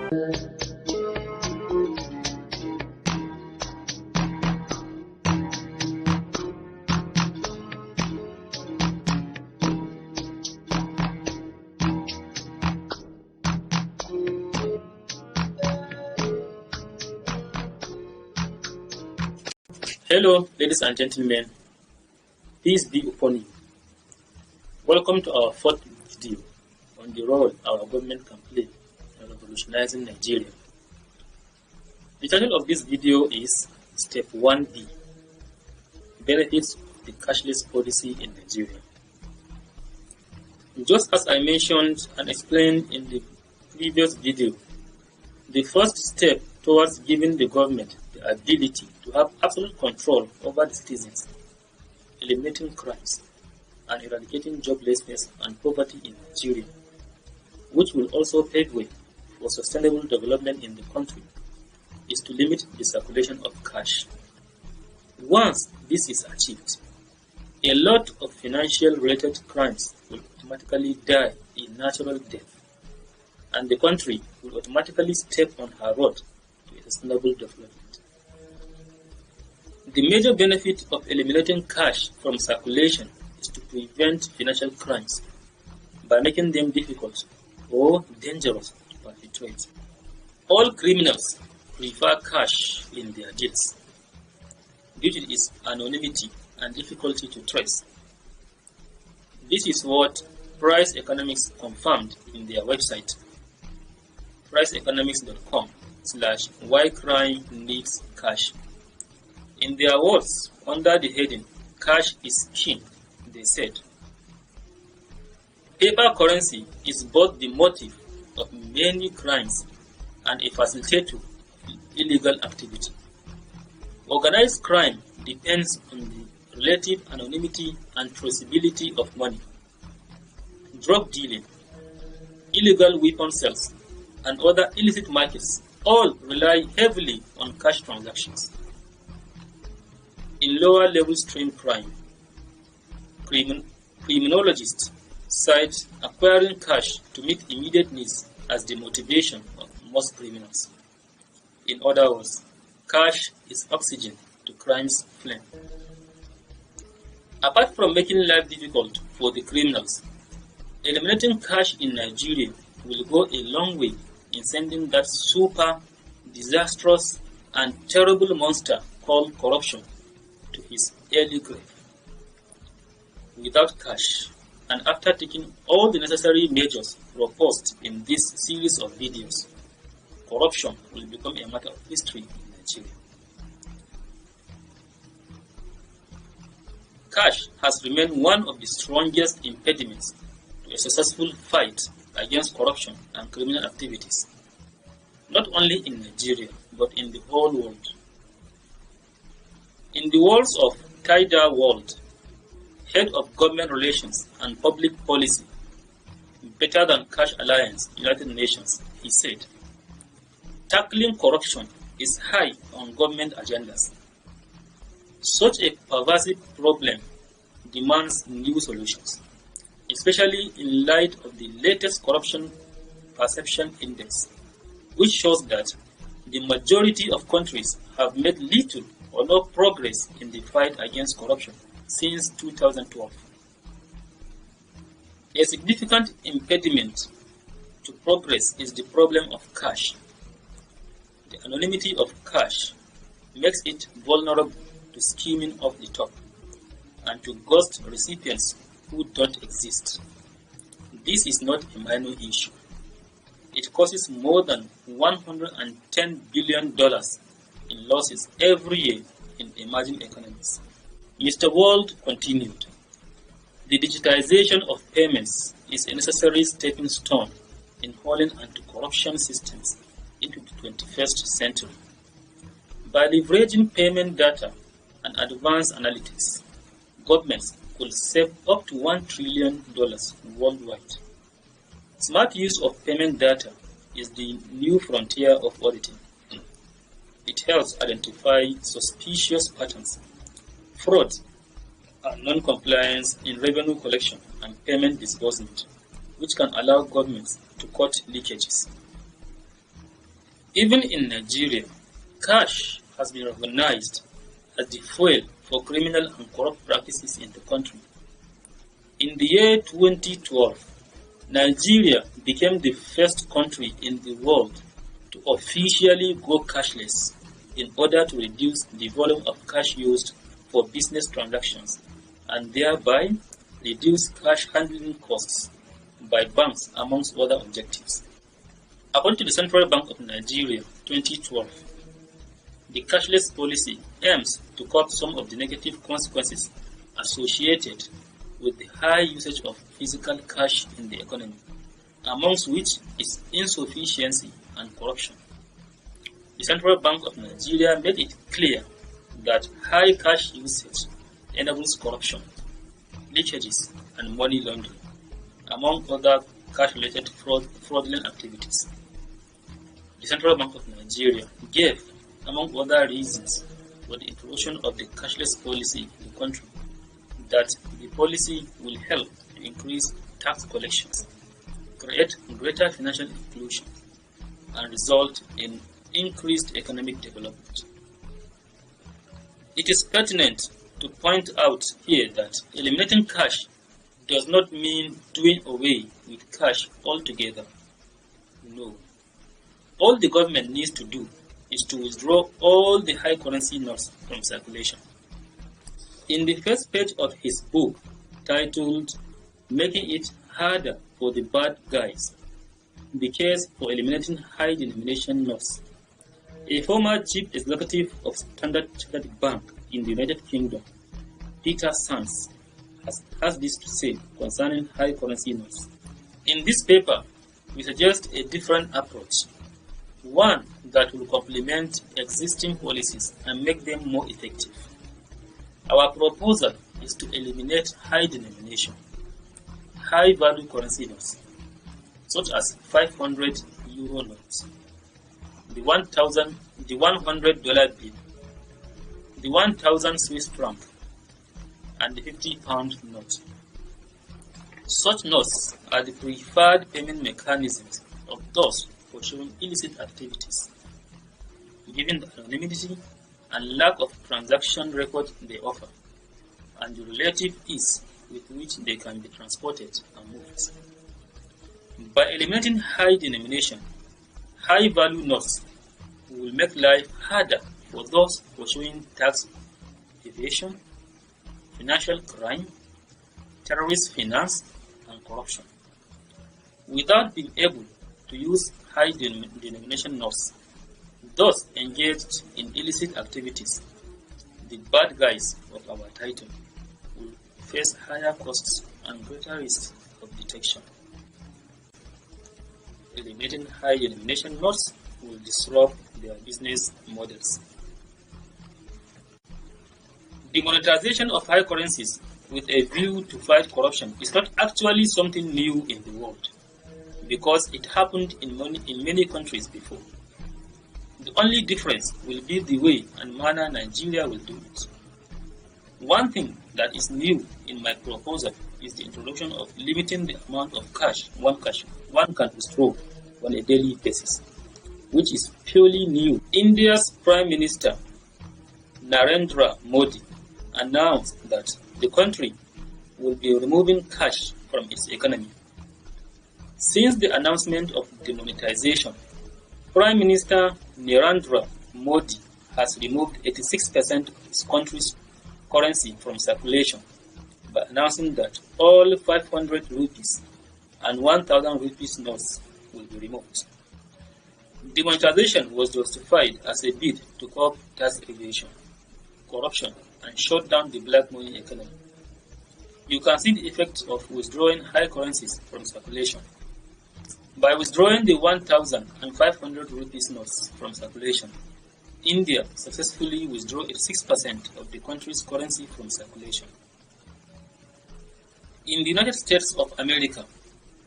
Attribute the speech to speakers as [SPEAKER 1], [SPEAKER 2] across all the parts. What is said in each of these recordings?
[SPEAKER 1] Hello, ladies and gentlemen. Peace be upon you. Welcome to our fourth video on the role our government can play in revolutionizing Nigeria. The title of this video is Step 1B, Benefits of the Cashless Policy in Nigeria. Just as I mentioned and explained in the previous video, the first step towards giving the government the ability to have absolute control over the citizens, eliminating crimes, and eradicating joblessness and poverty in Nigeria, which will also pave way for sustainable development in the country, is to limit the circulation of cash. Once this is achieved, a lot of financial-related crimes will automatically die a natural death, and the country will automatically step on her road to a sustainable development. The major benefit of eliminating cash from circulation is to prevent financial crimes by making them difficult or dangerous to perpetrate. All criminals prefer cash in their deals due to its anonymity and difficulty to trace. This is what Price Economics confirmed in their website, priceeconomics.com/why crime needs cash. In their words, under the heading, "Cash is king," they said, paper currency is both the motive of many crimes and a facilitator of illegal activity. Organized crime depends on the relative anonymity and traceability of money. Drug dealing, illegal weapon sales, and other illicit markets all rely heavily on cash transactions. In lower level stream crime, criminologists cite acquiring cash to meet immediate needs as the motivation of most criminals. In other words, cash is oxygen to crime's flame. Apart from making life difficult for the criminals, eliminating cash in Nigeria will go a long way in sending that super, disastrous, and terrible monster called corruption to his early grave. Without cash, and after taking all the necessary measures proposed in this series of videos, corruption will become a matter of history in Nigeria. Cash has remained one of the strongest impediments to a successful fight against corruption and criminal activities, not only in Nigeria, but in the whole world. In the words of 𝗏𝗏𝗏, Head of Government Relations and Public Policy, Better Than Cash Alliance, United Nations, he said, "Tackling corruption is high on government agendas. Such a pervasive problem demands new solutions, especially in light of the latest Corruption Perception Index, which shows that the majority of countries have made little or no progress in the fight against corruption since 2012. A significant impediment to progress is the problem of cash. The anonymity of cash makes it vulnerable to skimming off the top and to ghost recipients who don't exist. This is not a minor issue. It causes more than $110 billion in losses every year in emerging economies. Mr. World continued, "The digitization of payments is a necessary stepping stone in hauling anti-corruption systems into the 21st century. By leveraging payment data and advanced analytics, governments could save up to $1 trillion worldwide. Smart use of payment data is the new frontier of auditing. It helps identify suspicious patterns, fraud, and non-compliance in revenue collection and payment disbursement, which can allow governments to cut leakages. Even in Nigeria, cash has been recognized as the fuel for criminal and corrupt practices in the country. In the year 2012, Nigeria became the first country in the world to officially go cashless in order to reduce the volume of cash used for business transactions and thereby reduce cash handling costs by banks, amongst other objectives. According to the Central Bank of Nigeria 2012, the cashless policy aims to curb some of the negative consequences associated with the high usage of physical cash in the economy, amongst which is insufficiency and corruption. The Central Bank of Nigeria made it clear that high cash usage enables corruption, leakages, and money laundering, among other cash-related fraudulent activities. The Central Bank of Nigeria gave, among other reasons, for the introduction of the cashless policy in the country, that the policy will help to increase tax collections, create greater financial inclusion, and result in increased economic development. It is pertinent to point out here that eliminating cash does not mean doing away with cash altogether. No. All the government needs to do is to withdraw all the high currency notes from circulation. In the first page of his book, titled Making It Harder for the Bad Guys, The Case for Eliminating High Denomination Notes, a former chief executive of Standard Chartered Bank in the United Kingdom, Peter Sands, has this to say concerning high currency notes. In this paper, we suggest a different approach, one that will complement existing policies and make them more effective. Our proposal is to eliminate high denomination, high value currency notes, such as 500 euro notes, the $100 bill, the 1,000 Swiss franc, and the 50-pound note. Such notes are the preferred payment mechanisms of those pursuing illicit activities, given the anonymity and lack of transaction record they offer, and the relative ease with which they can be transported and moved. By eliminating high denomination, high value notes will make life harder for those pursuing tax evasion, financial crime, terrorist finance, and corruption. Without being able to use high denomination notes, those engaged in illicit activities, the bad guys of our title, will face higher costs and greater risk of detection. Eliminating high denomination notes will disrupt their business models. The monetization of high currencies with a view to fight corruption is not actually something new in the world, because it happened in many countries before. The only difference will be the way and manner Nigeria will do it. One thing that is new in my proposal is the introduction of limiting the amount of cash one can withdraw on a daily basis, which is purely new. India's Prime Minister Narendra Modi announced that the country will be removing cash from its economy. Since the announcement of demonetization, Prime Minister Narendra Modi has removed 86% of his country's currency from circulation by announcing that all 500 rupees and 1,000 rupees notes will be removed. Demonetization was justified as a bid to curb tax evasion, corruption, and shut down the black money economy. You can see the effects of withdrawing high currencies from circulation. By withdrawing the 1,000 and 500 rupees notes from circulation, India successfully withdrew 86% of the country's currency from circulation. In the United States of America,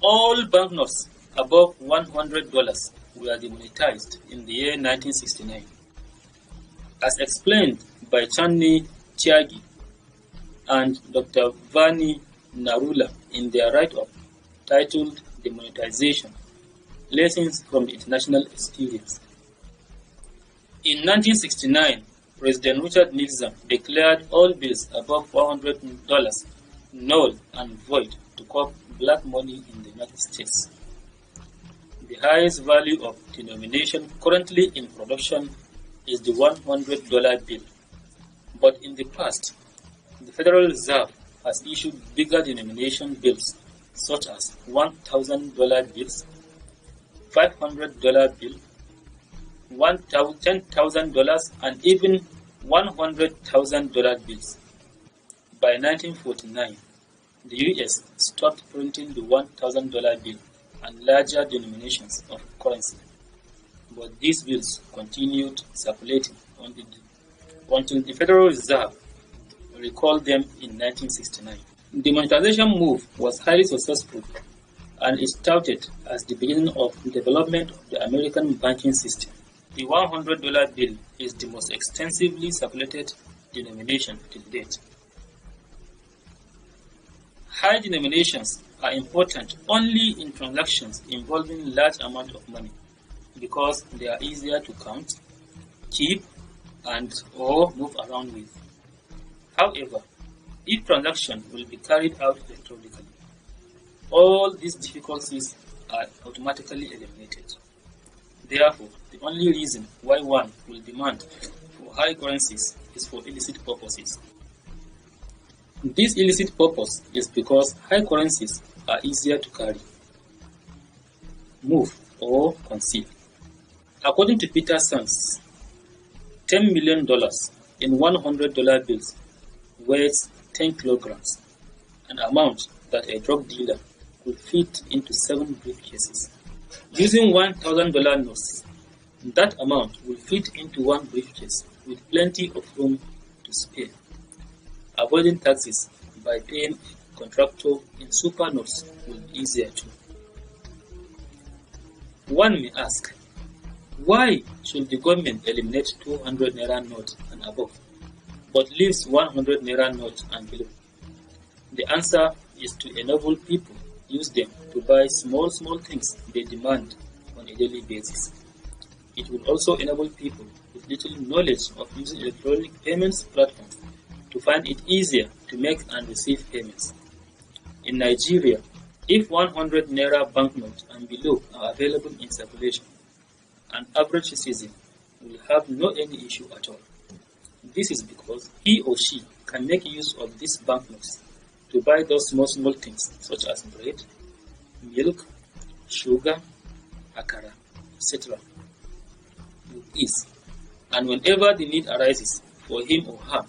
[SPEAKER 1] all banknotes above $100 were demonetized in the year 1969. As explained by Channi Tyagi and Dr. Vani Narula in their write-up titled Demonetization, Lessons from the International Experience, In 1969, President Richard Nixon declared all bills above $400 null and void to curb black money in the United States. The highest value of denomination currently in production is the $100 bill. But in the past, the Federal Reserve has issued bigger denomination bills such as $1,000 bills, $500 bill, $10,000 and even $100,000 bills. By 1949, the US stopped printing the $1,000 bill and larger denominations of currency, but these bills continued circulating until the Federal Reserve recalled them in 1969. The monetization move was highly successful and is touted as the beginning of the development of the American banking system. The $100 bill is the most extensively circulated denomination to date. High denominations are important only in transactions involving large amounts of money because they are easier to count, keep, and/or move around with. However, if transaction will be carried out electronically, all these difficulties are automatically eliminated. Therefore, the only reason why one will demand for high currencies is for illicit purposes. This illicit purpose is because high currencies are easier to carry, move, or conceal. According to Peter Sands, $10 million in $100 bills weighs 10 kilograms, an amount that a drug dealer could fit into 7 briefcases. Using $1,000 notes, that amount will fit into 1 briefcase with plenty of room to spare. Avoiding taxes by paying a contractor in super notes will be easier too. One may ask, why should the government eliminate 200 naira note and above, but leaves 100 naira note and below? The answer is to enable people use them to buy small things they demand on a daily basis. It will also enable people with little knowledge of using electronic payments platforms to find it easier to make and receive payments. In Nigeria, if 100 naira banknote and below are available in circulation, an average citizen will have no any issue at all. This is because he or she can make use of these banknotes to buy those small things such as bread, milk, sugar, akara, etc. with ease. And whenever the need arises for him or her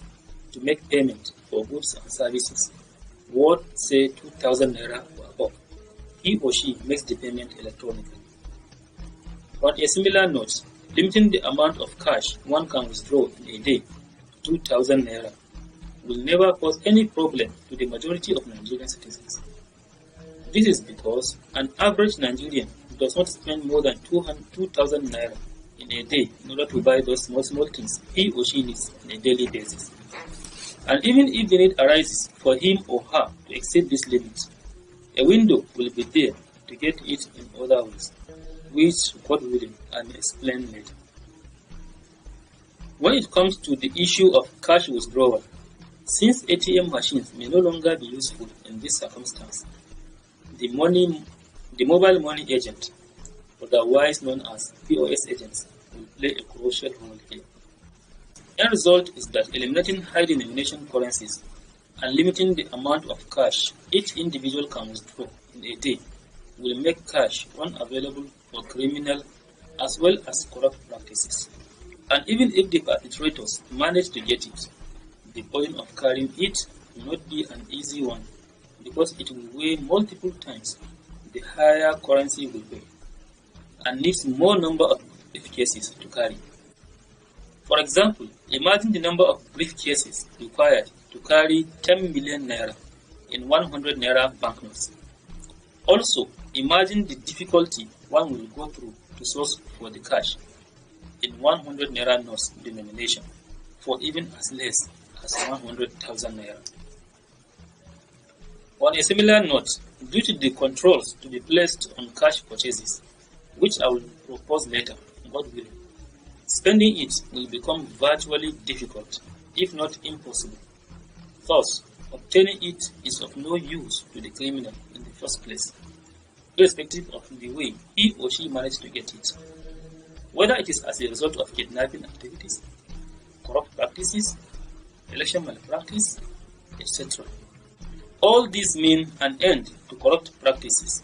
[SPEAKER 1] to make payment for goods and services worth, say, 2,000 naira or above, he or she makes the payment electronically. On a similar note, limiting the amount of cash one can withdraw in a day to 2,000 naira will never cause any problem to the majority of Nigerian citizens. This is because an average Nigerian does not spend more than 2,000 naira in a day in order to buy those small things he or she needs on a daily basis. And even if the need arises for him or her to exceed this limit, a window will be there to get it in other ways, which, God willing, I may explain later. When it comes to the issue of cash withdrawal, since ATM machines may no longer be useful in this circumstance, the mobile money agent, otherwise known as POS agents, will play a crucial role here. The result is that eliminating high denomination currencies and limiting the amount of cash each individual can withdraw in a day will make cash unavailable for criminal as well as corrupt practices. And even if the perpetrators manage to get it, the burden of carrying it will not be an easy one because it will weigh multiple times the higher currency will weigh and needs more number of briefcases to carry. For example, imagine the number of briefcases required to carry 10 million naira in 100 naira banknotes. Also, imagine the difficulty one will go through to source for the cash in 100 naira notes denomination for even as less as 100,000 naira. On a similar note, due to the controls to be placed on cash purchases, which I will propose later, God willing, spending it will become virtually difficult, if not impossible. Thus, obtaining it is of no use to the criminal in the first place, irrespective of the way he or she managed to get it, whether it is as a result of kidnapping activities, corrupt practices, election malpractice, etc. All these mean an end to corrupt practices,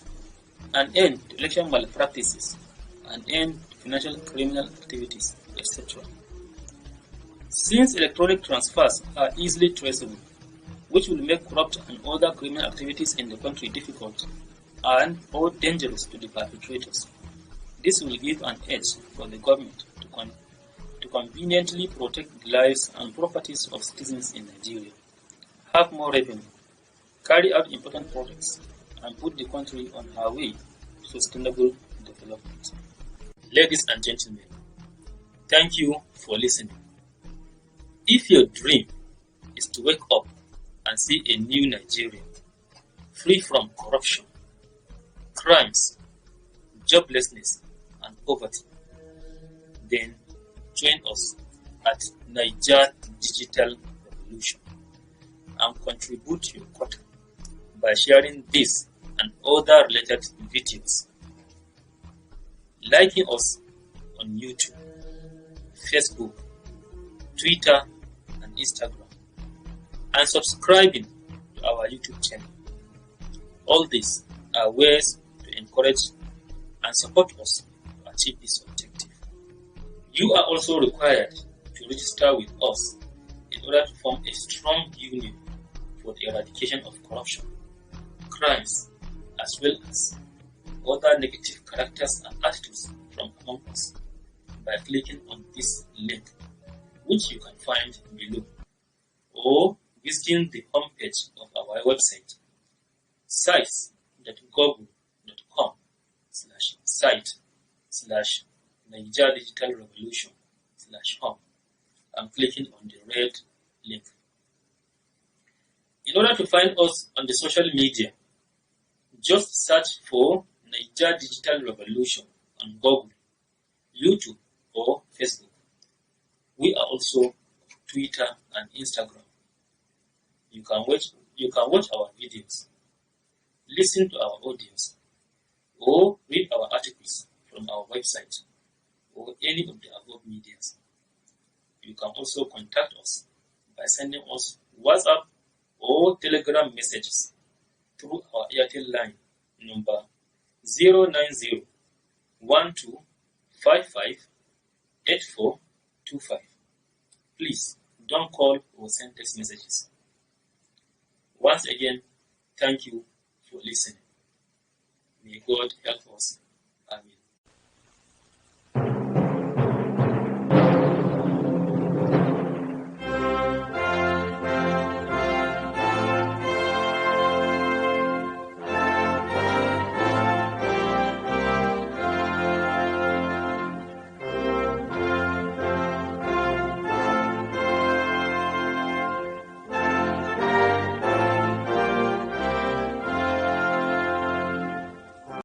[SPEAKER 1] an end to election malpractices, an end to financial criminal activities, etc. Since electronic transfers are easily traceable, which will make corrupt and other criminal activities in the country difficult and or dangerous to the perpetrators, this will give an edge for the government to conveniently protect the lives and properties of citizens in Nigeria, have more revenue, carry out important projects, and put the country on her way to sustainable development. Ladies and gentlemen, thank you for listening. If your dream is to wake up and see a new Nigeria, free from corruption, crimes, joblessness, and poverty, then join us at Naija Digital Revolution and contribute your quota by sharing this and other related videos, liking us on YouTube, Facebook, Twitter, and Instagram, and subscribing to our YouTube channel. All these are ways to encourage and support us to achieve this objective. You are also required to register with us in order to form a strong union for the eradication of corruption, crimes, as well as other negative characters and attitudes from among us by clicking on this link, which you can find below, or visiting the homepage of our website, sites.google.com/site/Naija Digital Revolution/home and clicking on the red link. In order to find us on the social media, just search for Naija Digital Revolution on Google, YouTube, or Facebook. We are also on Twitter and Instagram. You can watch our videos, listen to our audios, or read our articles from our website or any of the above medias. You can also contact us by sending us WhatsApp or Telegram messages through our Airtel line number 090-1255-8425. Please don't call or send text messages. Once again, thank you for listening. May God help us.